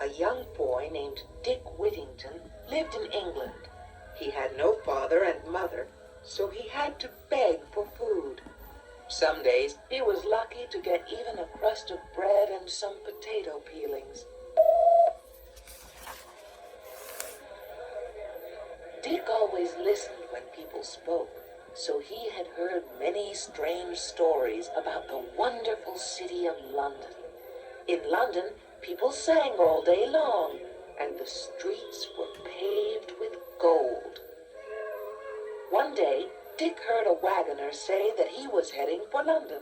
A young boy named Dick Whittington lived in England. He had no father and mother, so he had to beg for food. Some days he was lucky to get even a crust of bread and some potato peelings. Dick always listened when people spoke, so he had heard many strange stories about the wonderful city of London. In London, people sang all day long, and the streets were paved with gold. One day, Dick heard a wagoner say that he was heading for London,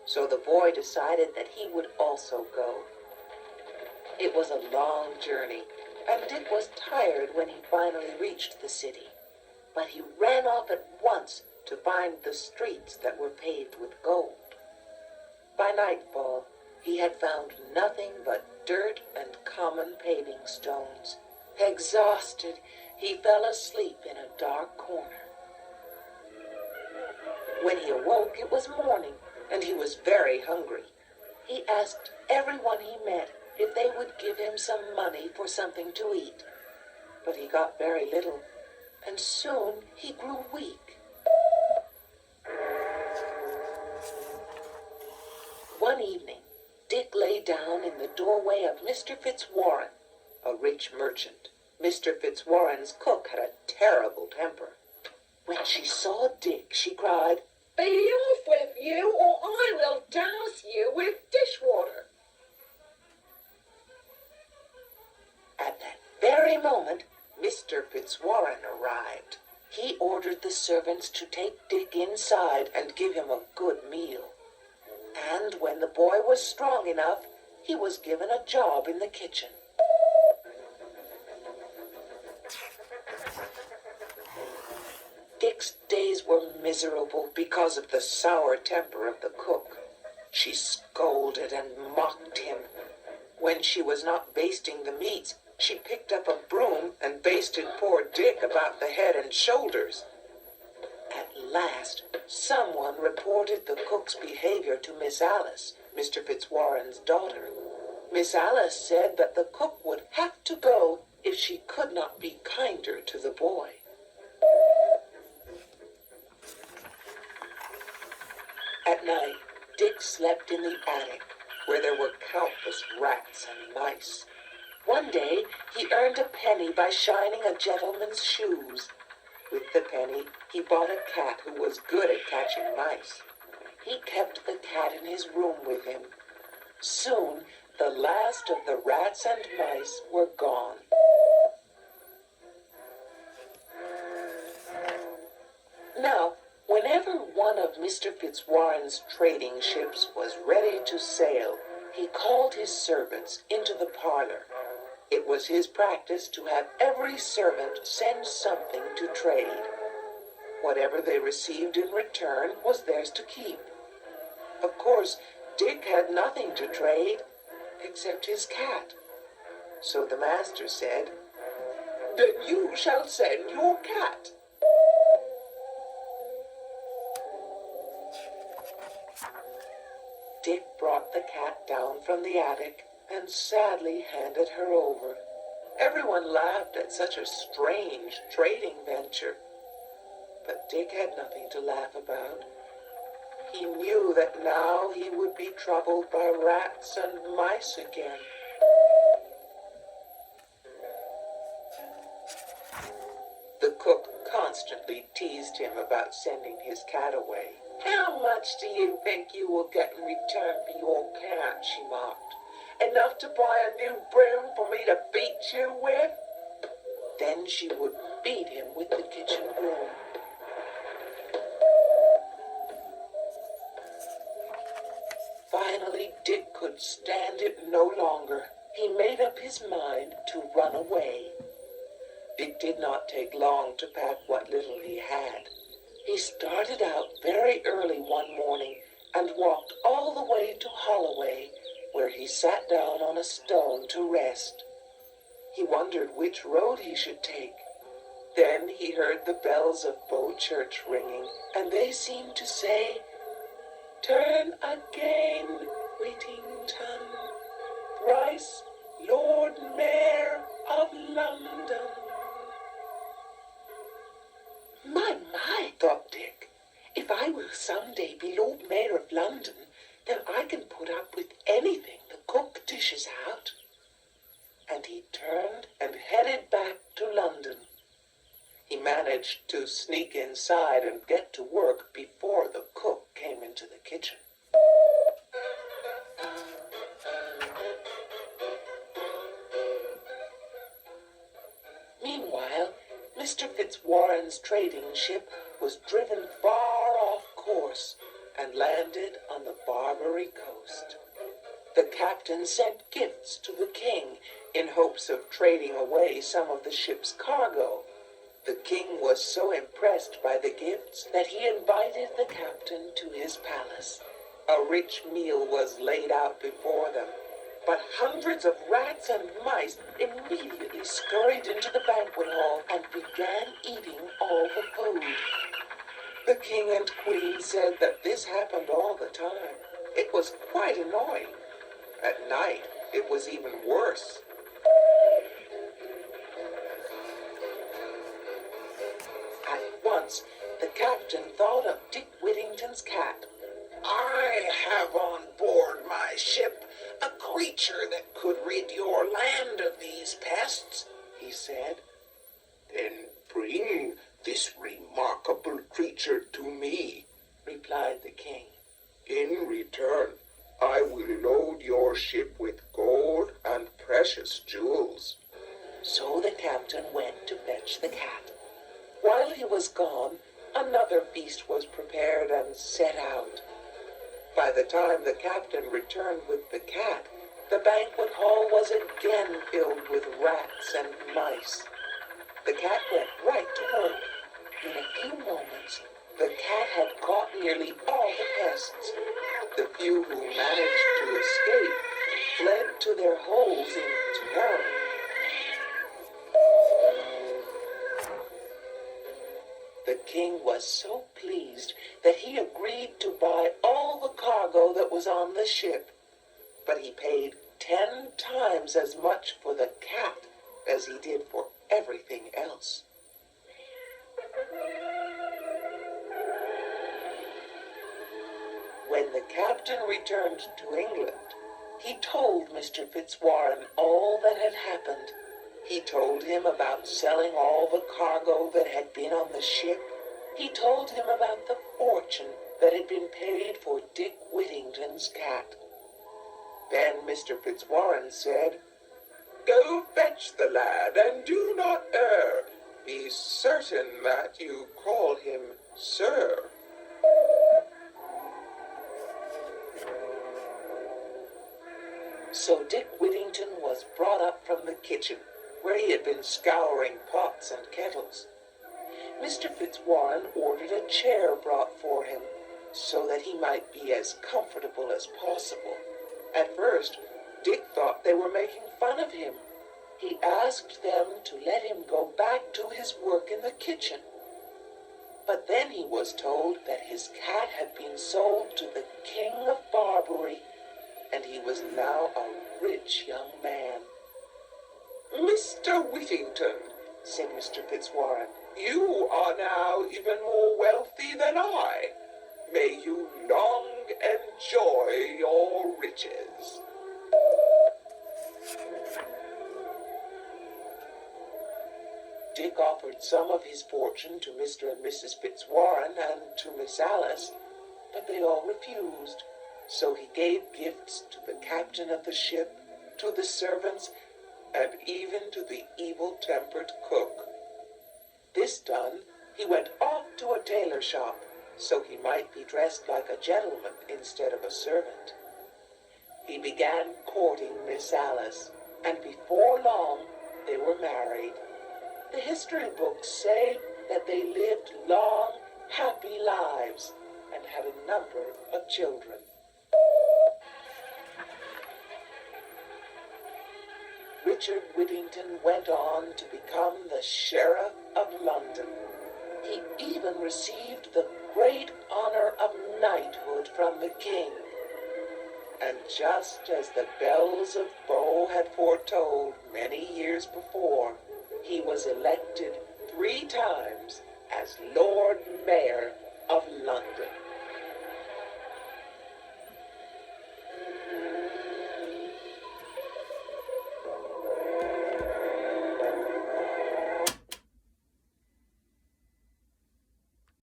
so the boy decided that he would also go. It was a long journey, and Dick was tired when he finally reached the city. But he ran off at once to find the streets that were paved with gold. By nightfall, he had found nothing but dirt and common paving stones. Exhausted, he fell asleep in a dark corner. When he awoke, it was morning, and he was very hungry. He asked everyone he met if they would give him some money for something to eat. But he got very little, and soon he grew weak. One evening, Dick lay down in the doorway of Mr. Fitzwarren, a rich merchant. Mr. Fitzwarren's cook had a terrible temper. When she saw Dick, she cried, "Be off with you, or I will douse you with dishwater." At that very moment, Mr. Fitzwarren arrived. He ordered the servants to take Dick inside and give him a good meal. And when the boy was strong enough, he was given a job in the kitchen. Dick's days were miserable because of the sour temper of the cook. She scolded and mocked him. When she was not basting the meats, she picked up a broom and basted poor Dick about the head and shoulders. At last, someone reported the cook's behavior to Miss Alice, Mr. Fitzwarren's daughter. Miss Alice said that the cook would have to go if she could not be kinder to the boy. At night, Dick slept in the attic, where there were countless rats and mice. One day, he earned a penny by shining a gentleman's shoes. With the penny, he bought a cat who was good at catching mice. He kept the cat in his room with him. Soon, the last of the rats and mice were gone. Now, whenever one of Mr. Fitzwarren's trading ships was ready to sail, he called his servants into the parlor. It was his practice to have every servant send something to trade. Whatever they received in return was theirs to keep. Of course, Dick had nothing to trade except his cat. So the master said, "Then you shall send your cat." Dick brought the cat down from the attic and sadly handed her over. Everyone laughed at such a strange trading venture. But Dick had nothing to laugh about. He knew that now he would be troubled by rats and mice again. The cook constantly teased him about sending his cat away. "How much do you think you will get in return for your cat?" she mocked. "Enough to buy a new broom for me to beat you with?" Then she would beat him with the kitchen broom. Finally, Dick could stand it no longer. He made up his mind to run away. It did not take long to pack what little he had. He started out very early one morning and walked all the way to Holloway, where he sat down on a stone to rest. He wondered which road he should take. Then he heard the bells of Bow Church ringing, and they seemed to say, "Turn again, Whittington, thrice Lord Lord Mayor of London. My, thought Dick. If I will someday be Lord Mayor of London, then I can put up with anything the cook dishes out. And he turned and headed back to London. He managed to sneak inside and get to work before the cook came into the kitchen. Meanwhile, Mr. Fitzwarren's trading ship was driven far off course and landed on the Barbary coast. The captain sent gifts to the king in hopes of trading away some of the ship's cargo. The king was so impressed by the gifts that he invited the captain to his palace. A rich meal was laid out before them, but hundreds of rats and mice immediately scurried into the banquet hall and began eating all the food. The king and queen said that this happened all the time. It was quite annoying. At night, it was even worse. At once, the captain thought of Dick Whittington's cat. I have on board my ship a creature that could rid your land of these pests, he said. Then bring this remarkable creature to me, replied the king. In return, I will load your ship with gold and precious jewels. So the captain went to fetch the cat. While he was gone, another feast was prepared and set out. By the time the captain returned with the cat, the banquet hall was again filled with rats and mice. The cat went right to work. In a few moments, the cat had caught nearly all the pests. The few who managed to escape fled to their holes in terror. The king was so pleased that he agreed to buy all the cargo that was on the ship, but he paid 10 times as much for the cat as he did for everything else. When the captain returned to England, he told Mr. Fitzwarren all that had happened. He told him about selling all the cargo that had been on the ship. He told him about the fortune that had been paid for Dick Whittington's cat. Then Mr. Fitzwarren said, Go fetch the lad, and do not err. Be certain that you call him sir. So Dick Whittington was brought up from the kitchen, where he had been scouring pots and kettles. Mr. Fitzwarren ordered a chair brought for him, so that he might be as comfortable as possible. At first, Dick thought they were making fun of him. He asked them to let him go back to his work in the kitchen. But then he was told that his cat had been sold to the King of Barbary, and he was now a rich young man. Mr. Whittington, said Mr. Fitzwarren, you are now even more wealthy than I. May you long enjoy your riches. Dick offered some of his fortune to Mr. and Mrs. Fitzwarren and to Miss Alice, but they all refused. So he gave gifts to the captain of the ship, to the servants, and even to the evil-tempered cook. This done, he went off to a tailor shop, so he might be dressed like a gentleman instead of a servant. He began courting Miss Alice, and before long they were married. The history books say that they lived long, happy lives and had a number of children. Richard Whittington went on to become the Sheriff of London. He even received the great honor of knighthood from the king. And just as the bells of Bow had foretold many years before, he was elected 3 times as Lord Mayor of London.